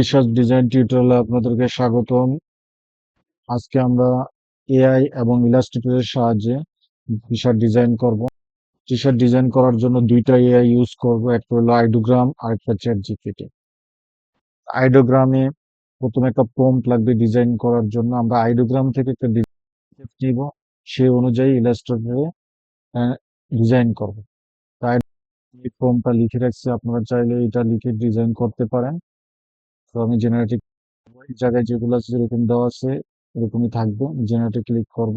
Research design টিউটোরিয়ালে আপনাদেরকে স্বাগতম। আজকে আমরা এআই এবং ইলাস্ট্রেটরের সাহায্যে টি শার্ট ডিজাইন করব। টি শার্ট ডিজাইন করার জন্য দুইটা এআই ইউজ করব, একটা হলো আইডোগ্রাম আর একটা চ্যাট জিপিটি। আইডোগ্রামে প্রথমে একটা প্রম্পট লাগবে ডিজাইন করার জন্য। আমরা আইডোগ্রাম থেকে একটা ডিজাইন নিব, সেই অনুযায়ী ইলাস্ট্রেটরে ডিজাইন করব। তাই এই প্রম্পটটা লিখে রাখছি, আপনারা চাইলে এটা লিখে ডিজাইন করতে পারেন। তো আমি জেনারেটিভ এই জায়গায় যেগুলো আছে যেরকম দেওয়া আছে এরকমই থাকবে। জেনারেটর ক্লিক করব।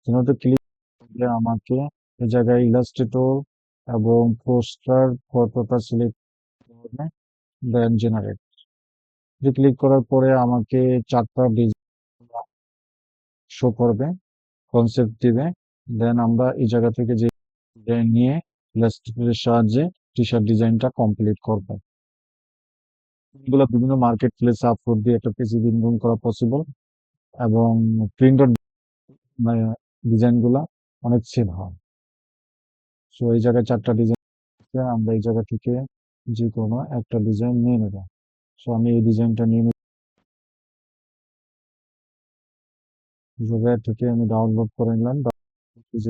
জেনারেটর ক্লিক করলে আমাকে এই জায়গায় ইলাস্ট্রেটর এবং পোস্টার ফটোটা সিলেক্ট করবে, দেন জেনারেট ক্লিক করার পরে আমাকে চারটা ডিজাইন শো করবে, কনসেপ্ট দিবে। দেন আমরা এই জায়গা থেকে যে ডিজাইন নিয়ে ইলাস্ট্রেটরের সাহায্যে টি শার্ট ডিজাইনটা কমপ্লিট করব। এগুলো বিভিন্ন মার্কেট প্লেসে আপলোড দিয়ে একটা পেজ ইনকাম করা পসিবল, এবং প্রিন্ট ডিজাইন গুলা অনেক সেল হয়। সো এই জায়গায় চারটা ডিজাইন, আমরা এই জায়গা থেকে যে কোনো একটা ডিজাইন নিয়ে নেব। সো আমি এই ডিজাইনটা নিয়ে এই জায়গা থেকে আমি ডাউনলোড করে নিলাম,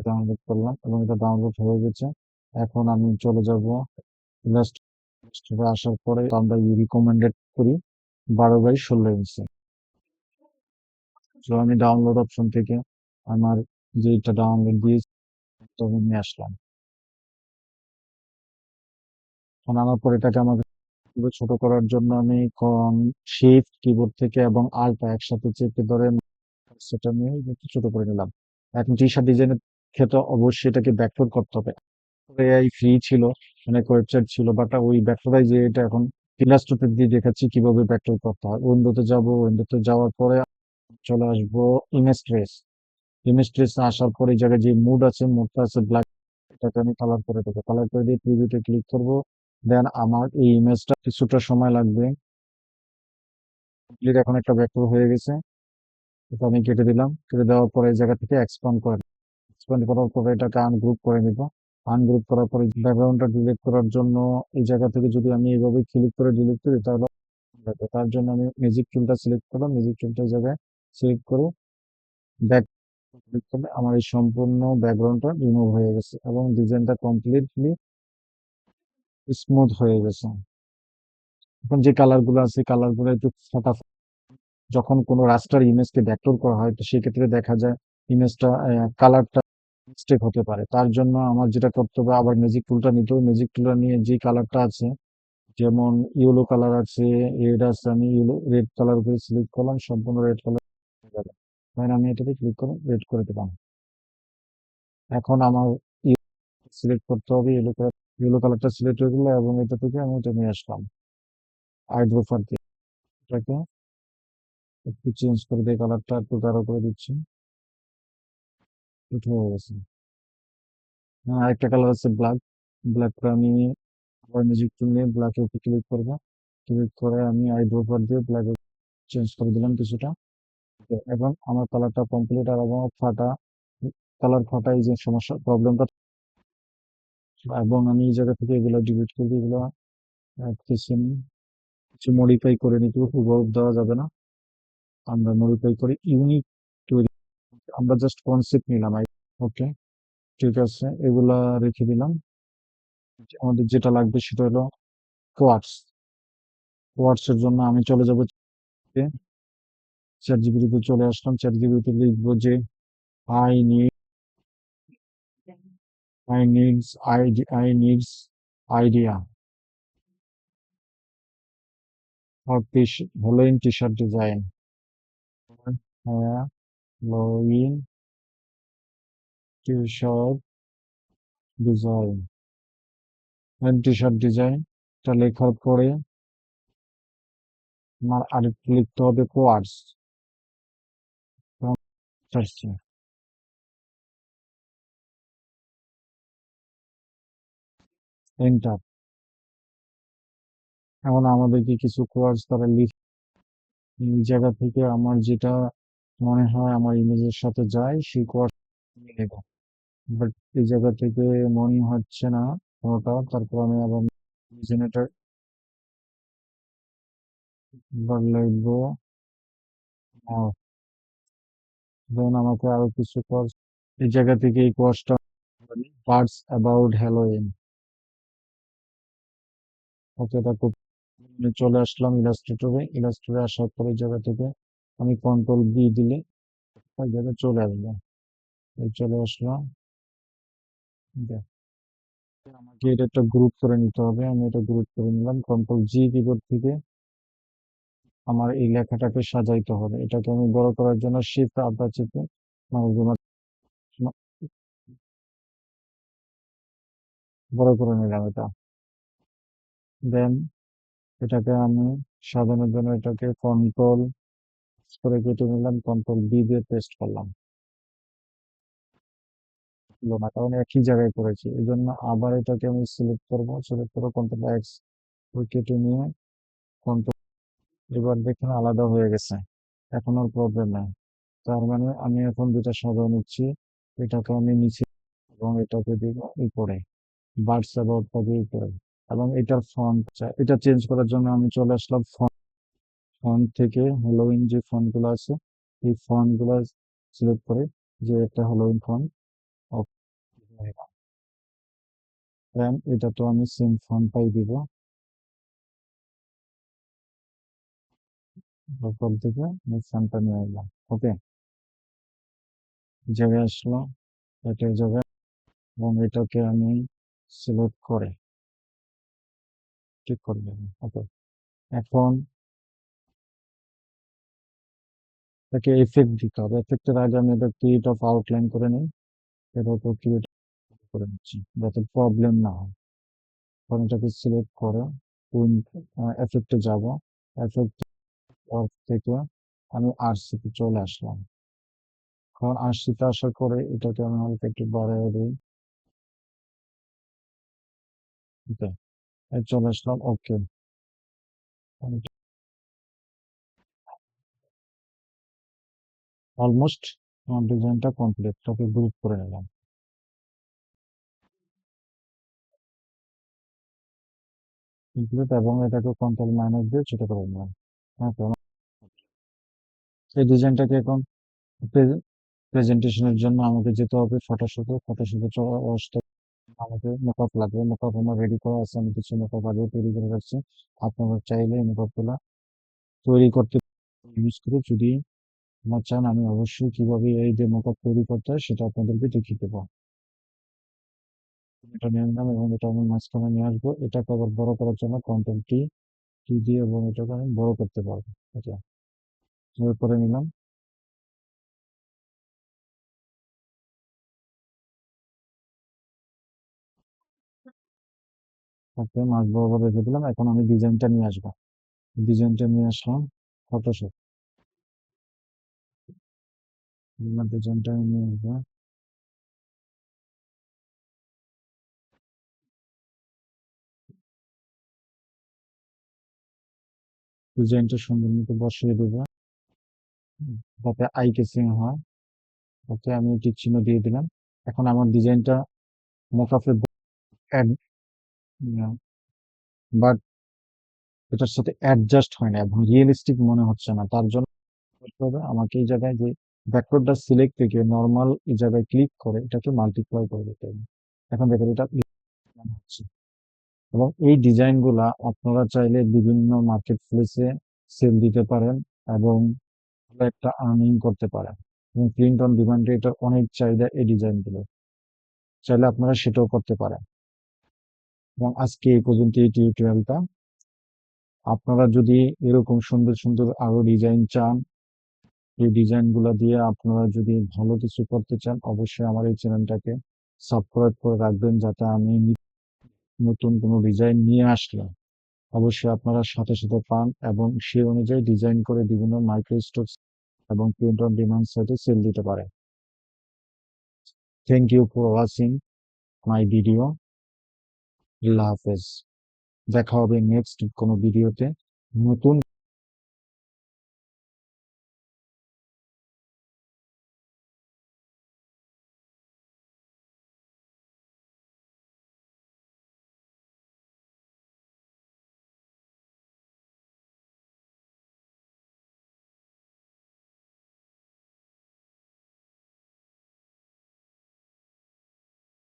ডাউনলোড করলাম এবং এটা ডাউনলোড হয়ে গেছে। এখন আমি চলে যাব ইলাস্ট্রেটরে। আসার পরে আমরা রিকমেন্ডেড করি 12x16 ইঞ্চি। সো আমি ডাউনলোড অপশন থেকে আমার যেটা ডাউনলোড দিয়েছি আমি নিয়ে আসলাম। এখন আনার পর এটাকে আমাকে ছোট করার জন্য আমি শিফট কিবোর্ড থেকে এবং আল্টা একসাথে চেপে ধরে সেটা নিয়ে একটু ছোট করে নিলাম। এখন টি শার্ট ডিজাইনের ক্ষেত্রে অবশ্যই এটাকে ব্যাকফোল্ড করতে হবে। এআই ফ্রি ছিল, অনেক ওয়েবসাইট ছিল, বাট ওই ব্যাকফোল্ডাই যে এটা এখন ইলাস্ট্রেটর দিয়ে দেখাচ্ছি কিভাবে ব্যাকফোল্ড করতে হয়। উইন্ডোতে যাব, উইন্ডোতে যাওয়ার পরে চলে আসবো ইমেজ ট্রেস। ইমেজ ট্রেস আসার পরে এই জায়গায় যে মুড আছে, মুডটা আছে ব্ল্যাক, এটাকে আমি কালার করে দেবো। কালার করে দিয়ে প্রিভিউতে ক্লিক করব। দেন আমার এই ইমেজটা কিছুটা সময় লাগবে। এখন একটা ভেক্টর হয়ে গেছে, এটা আমি কেটে দিলাম। কেটে দেওয়ার পরে এই জায়গা থেকে এক্সপান্ড করে এক্সপান্ড করার পরে এটাকে আনগ্রুপ করে নিব। আনগ্রুপ করার পরে ব্যাকগ্রাউন্ডটা ডিলিট করার জন্য এই জায়গা থেকে যদি আমি এইভাবে ক্লিক করে ডিলিট করি তাহলে হবে। তার জন্য আমি ম্যাজিক টুলটা সিলেক্ট করলাম। ম্যাজিক টুলটা এই জায়গায় সিলেক্ট করে ব্যাক ক্লিক করলে আমার এই সম্পূর্ণ ব্যাকগ্রাউন্ডটা রিমুভ হয়ে গেছে এবং ডিজাইনটা কমপ্লিটলি স্মুথ হয়ে গেছে। এখন যে কালার গুলো আছে কালার গুলো একটু ফাটা, যখন কোনো রাস্টার ইমেজকে ভেক্টর করা হয় তো সেক্ষেত্রে দেখা যায় ইমেজটা কালারটা মিস্টেক হতে পারে। তার জন্য আমার যেটা করতে হবে, আবার ম্যাজিক টুলটা নিতে হবে। ম্যাজিক টুলটা নিয়ে যে কালারটা আছে, যেমন ইয়েলো কালার আছে, রেড আছে, আমি ইয়েলো রেড কালার করে সিলেক্ট করলাম, সম্পূর্ণ রেড কালার হয়ে যাবে। তাই আমি এটাকে ক্লিক করে রেড করে দিলাম। এখন আমার সিলেক্ট করতে হবে ইয়েলো কালারটা সিলেক্ট হয়ে গেল এবং এটা থেকে আমি এটা নিয়ে আসলাম আইড্রোফার দিয়ে। এটাকে একটু চেঞ্জ করে দিয়ে কালারটা একটু গাঢ় করে দিচ্ছি। এটা হয়ে গেছে। আরেকটা কালার আছে ব্ল্যাক। ব্ল্যাকটা আমি আবার ম্যাজিক টুল নিয়ে ব্ল্যাকের উপর ক্লিক করবো। ক্লিক করে আমি আইড্রোপার দিয়ে ব্ল্যাক চেঞ্জ করে দিলাম কিছুটা। এখন আমার কালারটা কমপ্লিট। আর এবং কালার ফাটা এই যে সমস্যা প্রবলেমটা, এবং আমি এই জায়গা থেকে এগুলো ডিলিট করে দিই। এগুলো কিছু কিছু মডিফাই করে নিতে হবে, হুবহু দেওয়া যাবে না। আমরা মডিফাই করে ইউনিক তৈরি, আমরা জাস্ট কনসেপ্ট নিলাম। ওকে, ঠিক আছে, এগুলা রেখে দিলাম। আমাদের যেটা লাগবে সেটা হলো কোয়ার্টস। কোয়ার্টস এর জন্য আমি চলে যাবো চ্যাট জিপিটিতে চলে আসলাম। চ্যাট জিপিটিতে লিখবো যে I need I needs idea for Halloween T shirt design. হ্যাঁ, Halloween T shirt design, T shirt design এটা লেখার পরে আমার আরেকটু লিখতে হবে কোয়ার্টস। এন্টার। এখন আমাদেরকে কিছু কোয়ার্টস তারা লিখে এই জায়গা থেকে আমার যেটা মনে হয় আমার ইমেজের সাথে যায় সেই কোয়ার্টস নেব। বাট এই জায়গা থেকে মনে হচ্ছে না কোনোটা। তারপর আমি আবার জেনারেটর এবার লিখবো দেন আমাকে আরো কিছু কোর্স এই জায়গা থেকে এই কোর্সটা পার্টস অ্যাবাউট হ্যালোইন। ওকে, এটা খুব চলে আসলাম ইলাস্ট্রেটরে আসার পরে এই জায়গা থেকে আমি কন্ট্রোল বি দিলে ওই জায়গায় চলে আসবে। এই চলে আসলাম। দেখ, আমাকে এটা একটা গ্রুপ করে নিতে হবে, আমি এটা গ্রুপ করে নিলাম। কন্ট্রোল জি কিবোর্ড থেকে আমার এই লেখাটাকে সাজাইতে হবে। এটাকে আমি বড় করার জন্য শিফট আপ চেপে বড় করে নিলাম এটা। দেন এটাকে আমি সাজানোর জন্য এটাকে কন্ট্রোল করে কেটে নিলাম, কন্ট্রোল বি দিয়ে পেস্ট করলাম। হলো না, কারণ একই জায়গায় করেছি। এই জন্য আবার এটাকে আমি সিলেক্ট করবো, সিলেক্ট করে কন্ট্রোল এক্স কেটে নিয়ে কন্ট্রোল, এবার দেখুন আলাদা হয়ে গেছে, এখন আর প্রবলেম নাই। তার মানে আমি এখন দুটা সাজানো নিচ্ছি, এটাকে আমি নিচে এবং এটাকে দিব উপরে, বার্ডস অ্যাবাউট পাবে উপরে। এবং এটার ফন্ট, এটা চেঞ্জ করার জন্য আমি চলে আসলাম ফন্ট থেকে হ্যালোইন যে ফন্ট গুলো আছে এই ফন্ট গুলো সিলেক্ট করে, যে একটা হ্যালোইন ফন্ট। দেন এটা তো আমি সেম ফন্টটাই দিব, লোকাল থেকে আমি ফন্টটা নিয়ে এলাম। ওকে, জায়গায় আসলো, এটা জায়গায়, এবং এটাকে আমি সিলেক্ট করে ঠিক করে দেবো। ওকে, এখন এটাকে এফেক্ট দিতে হবে। এফেক্টের আগে আমি এটা ক্রিয়েট অফ আউটলাইন করে নিই, এটা তো ক্রিয়েট করে নিচ্ছি যাতে প্রবলেম না হয়। এখন এটাকে সিলেক্ট করে এফেক্টে যাব, এফেক্ট অফ থেকে আমি আরসিতে চলে আসলাম। এখন আরসিতে আসার পরে এটাকে আমি হালকা একটু বাড়াই দিই। ওকে, চলে আসলাম। ওকে, অলমোস্ট আমার ডিজাইনটা কমপ্লিট, ওকে গ্রুপ করে নিলাম কমপ্লিট, এবং এটাকে কন্ট্রোল মাইনাস দিয়ে ছোট করে নিলাম। হ্যাঁ, তো এই ডিজাইনটাকে এখন প্রেজেন্টেশনের জন্য আমাকে যেতে হবে ফটোশপে। ফটোশপে চলে আসতে আমাকে মেকআপ লাগবে, মেকআপ আমার রেডি করা আছে, আমি কিছু মেকআপ আগে তৈরি করে রাখছি। আপনারা চাইলে মেকআপ গুলা তৈরি করতে ইউজ করে, যদি আপনার চান আমি অবশ্যই কিভাবে এই যে মেকআপ তৈরি করতে হয় সেটা আপনাদেরকে দেখিয়ে দেবো। এটা নিয়ে নিলাম এবং এটা আমি মাঝখানে নিয়ে আসবো, এটাকে আবার বড় করার জন্য কন্ট্রোল টি দিয়ে এবং এটাকে আমি বড় করতে পারবো। এটা করে নিলাম। তারপরে মাছ বরাবর রেখে দিলাম। এখন আমি ডিজাইনটা নিয়ে আসবো, ডিজাইনটা নিয়ে আসলাম ফটোশপ, ডিজাইনটা নিয়ে আসবো। ডিজাইনটা সুন্দর মতো বসিয়ে দেবো যাতে আই কেসিং হয়। ওকে, আমি টিক চিহ্ন দিয়ে দিলাম। এখন আমার ডিজাইনটা মোকাফে অ্যাড, বাট এটার সাথে অ্যাডজাস্ট হয় না এবং রিয়েলিস্টিক মনে হচ্ছে না। তার জন্য করতে হবে আমাকে এই জায়গায় যে ব্যাকওয়ার্ডটা সিলেক্ট থেকে নর্মাল এই জায়গায় ক্লিক করে এটাকে মাল্টিপ্লাই করে দিতে হবে। এখন দেখেন এটা মনে হচ্ছে। এবং এই ডিজাইন গুলা আপনারা চাইলে বিভিন্ন মার্কেট প্লেসে সেল দিতে পারেন এবং ভালো একটা আর্নিং করতে পারেন। এবং প্রিন্ট অন ডিমান্ডে এটার অনেক চাহিদা এই ডিজাইন গুলো, চাইলে আপনারা সেটাও করতে পারেন। এবং আজকে এই পর্যন্ত এই টিউটোরিয়ালটা। আপনারা যদি এরকম সুন্দর সুন্দর আরো ডিজাইন চান, এই ডিজাইন গুলা দিয়ে আপনারা যদি ভালো কিছু করতে চান, অবশ্যই আমার এই চ্যানেলটাকে সাবস্ক্রাইব করে রাখবেন, যাতে আমি নতুন কোনো ডিজাইন নিয়ে আসলে অবশ্যই আপনারা সাথে সাথে পান এবং সেই অনুযায়ী ডিজাইন করে বিভিন্ন মাইক্রো স্টোর এবং প্রিন্ট অন ডিমান্ড সাইটে সেল দিতে পারে। Thank you for watching my video. আল্লাহ হাফেজ, দেখা হবে নেক্সট কোনো ভিডিওতে নতুন